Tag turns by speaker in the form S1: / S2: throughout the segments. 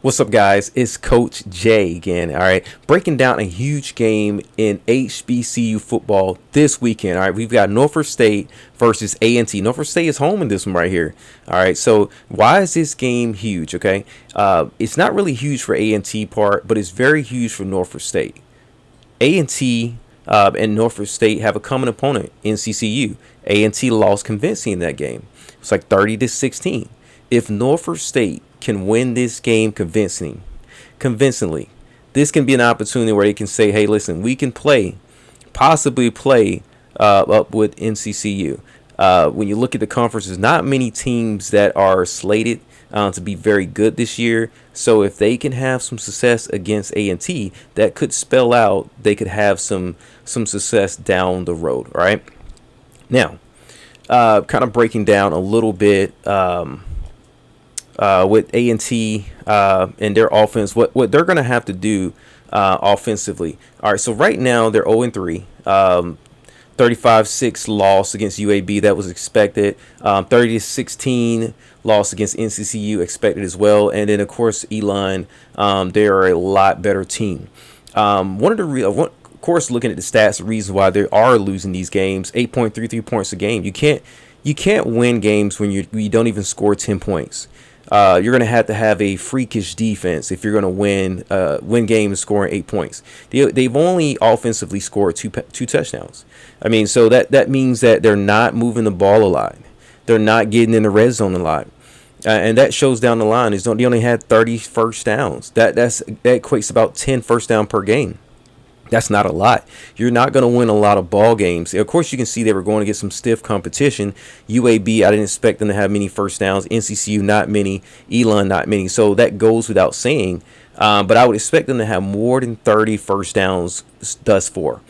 S1: What's up, guys? It's Coach Jay again. All right, breaking down a huge game in HBCU football this weekend. All right, we've got Norfolk State versus A&T. Norfolk State is home in this one right here. All right, so why is this game huge? Okay, it's not really huge for A&T part, but it's very huge for Norfolk State. A&T and Norfolk State have a common opponent, NCCU. A&T lost convincing in that game. It's like 30-16. If Norfolk State can win this game convincingly, this can be an opportunity where they can say, "Hey, listen, we can possibly play up with NCCU." When you look at the conferences, not many teams that are slated to be very good this year. So if they can have some success against A&T, that could spell out they could have some success down the road. All right. Now, kind of breaking down a little bit with A&T and their offense, what they're going to have to do offensively. All right. So right now they're 0-3. 35-6 loss against UAB, that was expected. 30-16 loss against NCCU, expected as well. And then of course Elon, they are a lot better team. Of course, looking at the stats, the reason why they are losing these games: 8.33 points a game. You can't win games when you don't even score 10 points. You're going to have a freakish defense if you're going to win games scoring 8 points. They've only offensively scored two touchdowns. I mean, so that means that they're not moving the ball a lot. They're not getting in the red zone a lot. And that shows down the line. They only had 30 first downs. That equates to about 10 first down per game. That's not a lot. You're not going to win a lot of ball games. Of course, you can see they were going to get some stiff competition. UAB, I didn't expect them to have many first downs. NCCU, not many. Elon, not many. So that goes without saying. But I would expect them to have more than 30 first downs thus far.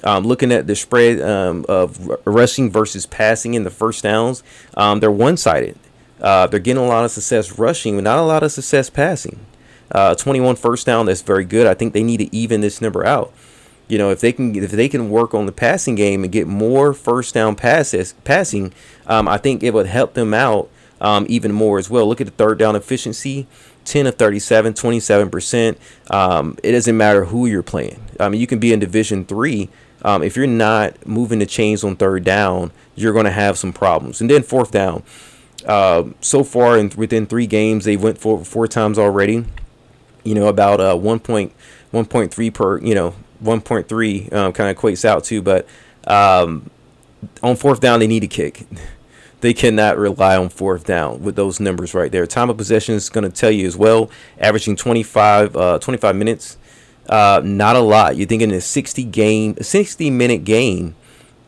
S1: Looking at the spread of rushing versus passing in the first downs, they're one-sided. They're getting a lot of success rushing, but not a lot of success passing. 21 first down, that's very good. I think they need to even this number out. You know, if they can work on the passing game and get more first down passing, I think it would help them out even more as well. Look at the third down efficiency, 10 of 37, 27%. It doesn't matter who you're playing. I mean, you can be in Division III. If you're not moving the chains on third down, you're going to have some problems. And then fourth down. So far within 3 games, they went for 4 times already. You know, about 1.3 per, 1.3 kind of equates out to. But on fourth down, they need a kick. They cannot rely on fourth down with those numbers right there. Time of possession is going to tell you as well, averaging 25 minutes. Not a lot. You're thinking a 60-minute game,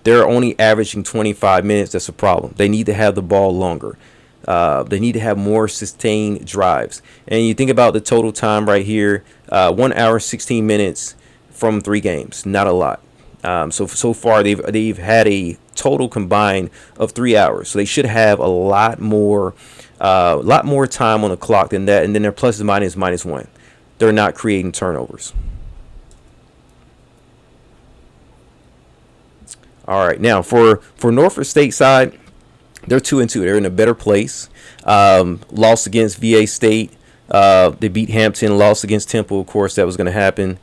S1: they're only averaging 25 minutes. That's a problem. They need to have the ball longer. They need to have more sustained drives. And you think about the total time right here, 1 hour, 16 minutes from 3 games. Not a lot. So far they've had a total combined of 3 hours. So they should have a lot more time on the clock than that. And then their plus and minus 1. They're not creating turnovers. All right, now for Norfolk State side, they're 2-2. They're in a better place. Lost against VA State. They beat Hampton. Lost against Temple. Of course, that was going to happen.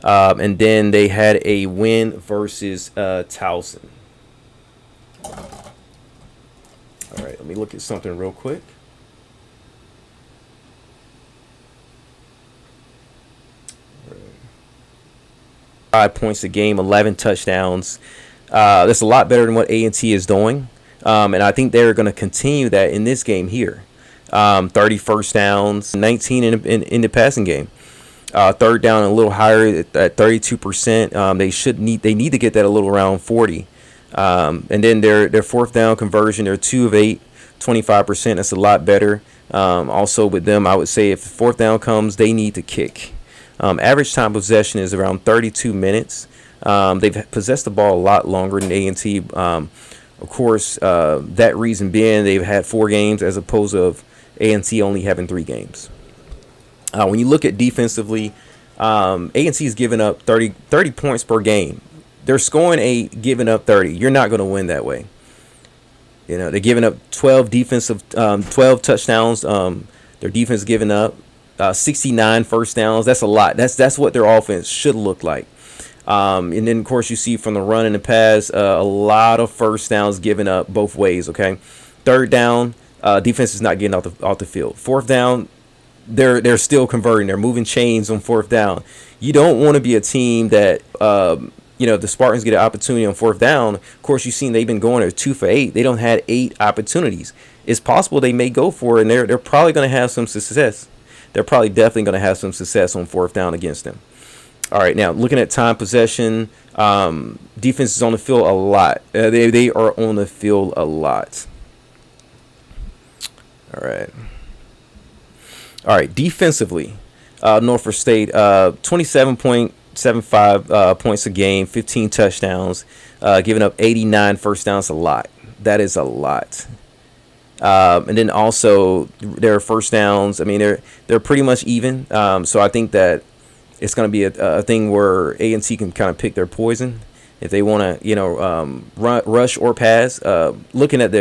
S1: And then they had a win versus Towson. All right, let me look at something real quick. All right. 5 points a game, 11 touchdowns. That's a lot better than what A&T is doing. And I think they're going to continue that in this game here. 30 first downs, 19 in the passing game. Third down a little higher at 32%. They need to get that a little around 40. And then their fourth down conversion, they're 2 of 8, 25%. That's a lot better. Also with them, I would say if the fourth down comes, they need to kick. Average time possession is around 32 minutes. They've possessed the ball a lot longer than A&T. Of course, that reason being they've had 4 games as opposed to A&T only having 3 games. When you look at defensively, A&T is giving up 30 points per game. They're scoring 8, giving up 30. You're not going to win that way. They're giving up 12 touchdowns. Their defense giving up 69 first downs. That's a lot. That's what their offense should look like. And then, of course, you see from the run and the pass, a lot of first downs given up both ways. Okay, third down, defense is not getting off the field. Fourth down, they're still converting. They're moving chains on fourth down. You don't want to be a team that the Spartans get an opportunity on fourth down. Of course, you've seen they've been going there 2 for 8. They don't had 8 opportunities. It's possible they may go for it, and they're probably going to have some success. They're probably definitely going to have some success on fourth down against them. All right, now looking at time possession, defense is on the field a lot. They are on the field a lot. All right. Defensively, Norfolk State 27.75 points a game, 15 touchdowns, giving up 89 first downs. A lot. That is a lot. And then also their first downs. I mean, they're pretty much even. So I think that it's going to be a thing where A&T can kind of pick their poison if they want to, rush or pass. Looking at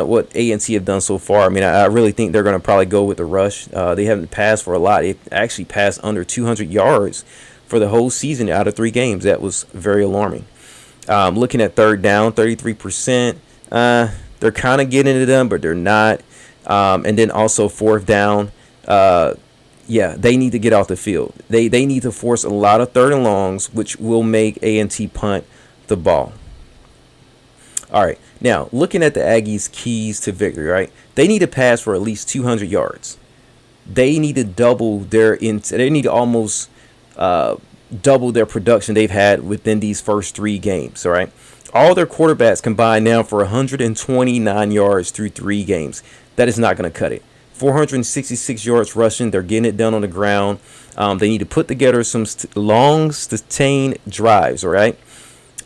S1: what A&T have done so far, I mean, I really think they're going to probably go with the rush. They haven't passed for a lot. They actually passed under 200 yards for the whole season out of 3 games. That was very alarming. Looking at third down, 33%. They're kind of getting it done, but they're not. And then also fourth down. They need to get off the field. They need to force a lot of third and longs, which will make A&T punt the ball. All right. Now, looking at the Aggies' keys to victory, right? They need to pass for at least 200 yards. They need to they need to almost double their production they've had within these first 3 games, all right? All their quarterbacks combined now for 129 yards through 3 games. That is not going to cut it. 466 yards rushing. They're getting it done on the ground. They need to put together some long, sustained drives, all right?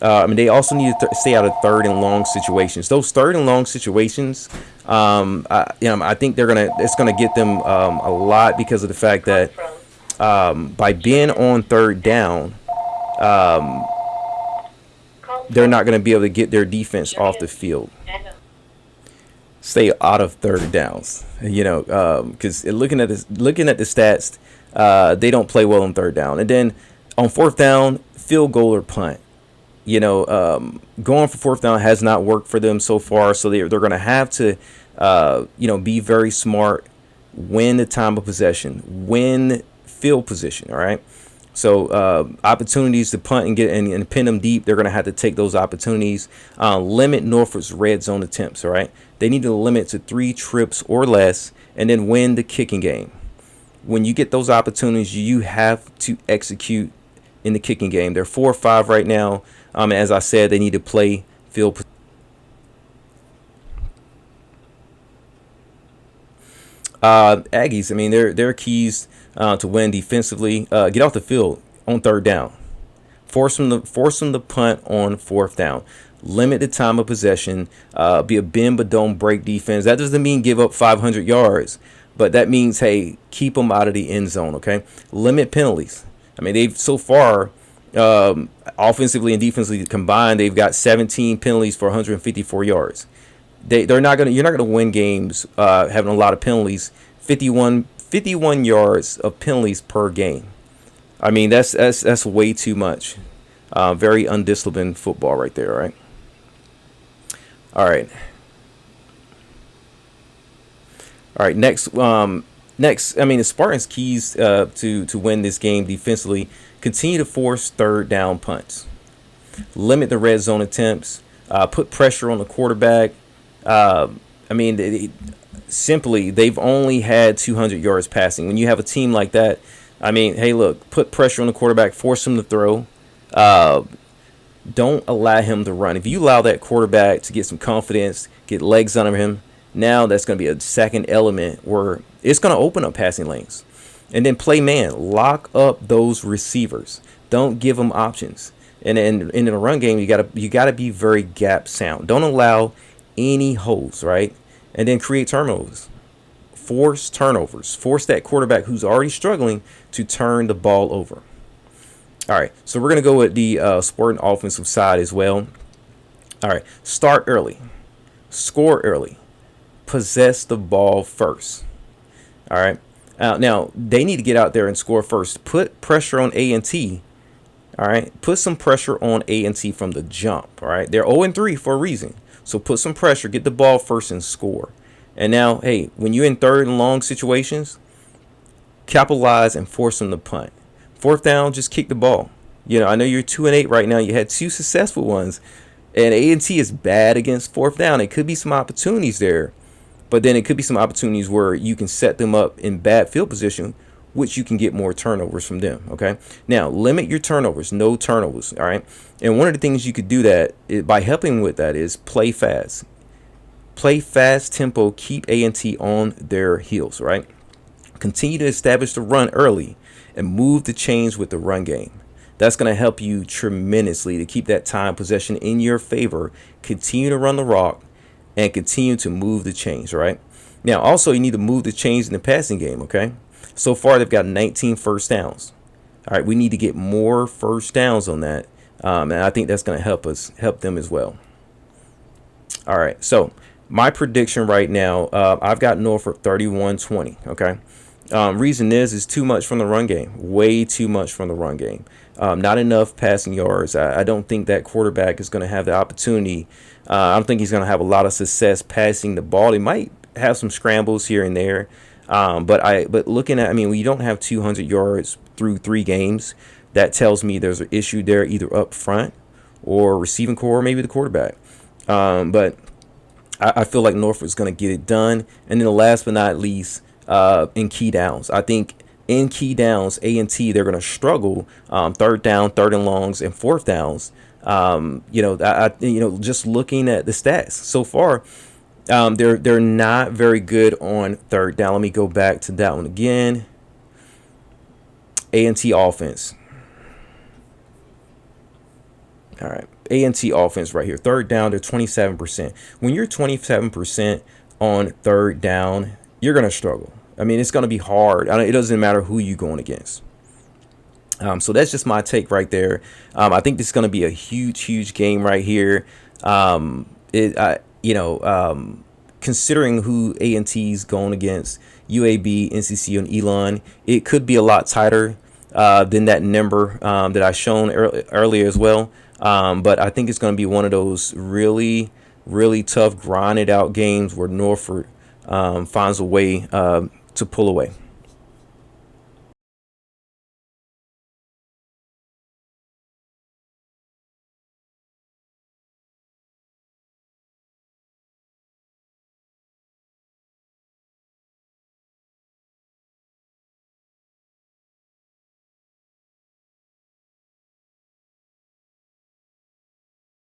S1: They also need to stay out of third and long situations. Those third and long situations, I think it's gonna get them a lot because of the fact that by being on third down, they're not going to be able to get their defense off the field. Stay out of third downs, because looking at the stats, they don't play well on third down. And then on fourth down, field goal or punt. Going for fourth down has not worked for them so far, so they're going to have to, be very smart, win the time of possession, win field position. All right. So opportunities to punt and get and pin them deep, they're going to have to take those opportunities. Limit Norfolk's red zone attempts. All right. They need to limit to 3 trips or less, and then win the kicking game. When you get those opportunities, you have to execute in the kicking game. They're 4-5 right now. As I said, they need to play field position. Aggies, I mean, their keys to win defensively: get off the field on third down, force them to punt on fourth down, limit the time of possession, be a bend but don't break defense. That doesn't mean give up 500 yards, but that means, hey, keep them out of the end zone. Okay, limit penalties. I mean, they've so far, offensively and defensively combined, they've got 17 penalties for 154 yards. You're not gonna win games having a lot of penalties. 51 yards of penalties per game. I mean, that's way too much. Very undisciplined football right there. Right. All right. Next. I mean, the Spartans' keys to win this game defensively: continue to force third down punts, limit the red zone attempts, put pressure on the quarterback. They've only had 200 yards passing. When you have a team like that, I mean, hey, look, put pressure on the quarterback, force him to throw. Don't allow him to run. If you allow that quarterback to get some confidence, get legs under him, now that's going to be a second element where it's going to open up passing lanes. And then play man, lock up those receivers. Don't give them options. And in a run game, you gotta be very gap sound. Don't allow any holes, right? And then create turnovers. Force turnovers. Force that quarterback who's already struggling to turn the ball over. All right, so we're going to go with the Spartan offensive side as well. All right, start early. Score early. Possess the ball first. All right. Now they need to get out there and score first. Put pressure on A&T. All right, put some pressure on A&T from the jump. All right, they're 0-3 for a reason. So put some pressure, get the ball first, and score. And now, hey, when you're in third and long situations, capitalize and force them to punt. Fourth down, just kick the ball. I know you're 2-8 right now. You had two successful ones, and A&T is bad against fourth down. It could be some opportunities there, but then it could be some opportunities where you can set them up in bad field position, which you can get more turnovers from them. Okay, now limit your turnovers, no turnovers. All right, and one of the things you could do by helping with that is play fast. Play fast tempo, keep A&T on their heels, right? Continue to establish the run early and move the chains with the run game. That's going to help you tremendously to keep that time possession in your favor. Continue to run the rock and continue to move the chains, right? Now, also, you need to move the chains in the passing game, okay? So far, they've got 19 first downs. All right, we need to get more first downs on that, and I think that's going to help them as well. All right, so my prediction right now, I've got Norfolk 31-20, okay? Reason is too much from the run game, way too much from the run game. Not enough passing yards. I don't think that quarterback is going to have the opportunity. I don't think he's going to have a lot of success passing the ball. He might have some scrambles here and there. But looking at, when you don't have 200 yards through 3 games, that tells me there's an issue there either up front or receiving core, or maybe the quarterback. But I feel like Norfolk's going to get it done. And then last but not least, in key downs, I think in key downs, A&T, they're going to struggle. Third down, third and longs, and fourth downs. Just looking at the stats so far, they're not very good on third down. Let me go back to that one again. A&T offense. All right, A&T offense right here. Third down, they're 27%. When you're 27% on third down, you're going to struggle. It's going to be hard. It doesn't matter who you're going against. So that's just my take right there. I think this is going to be a huge game right here. Considering who A&T's going against, UAB, NCCU, and Elon, it could be a lot tighter than that number that I shown earlier as well. But I think it's going to be one of those really tough, grinded out games where Norfolk finds a way to pull away.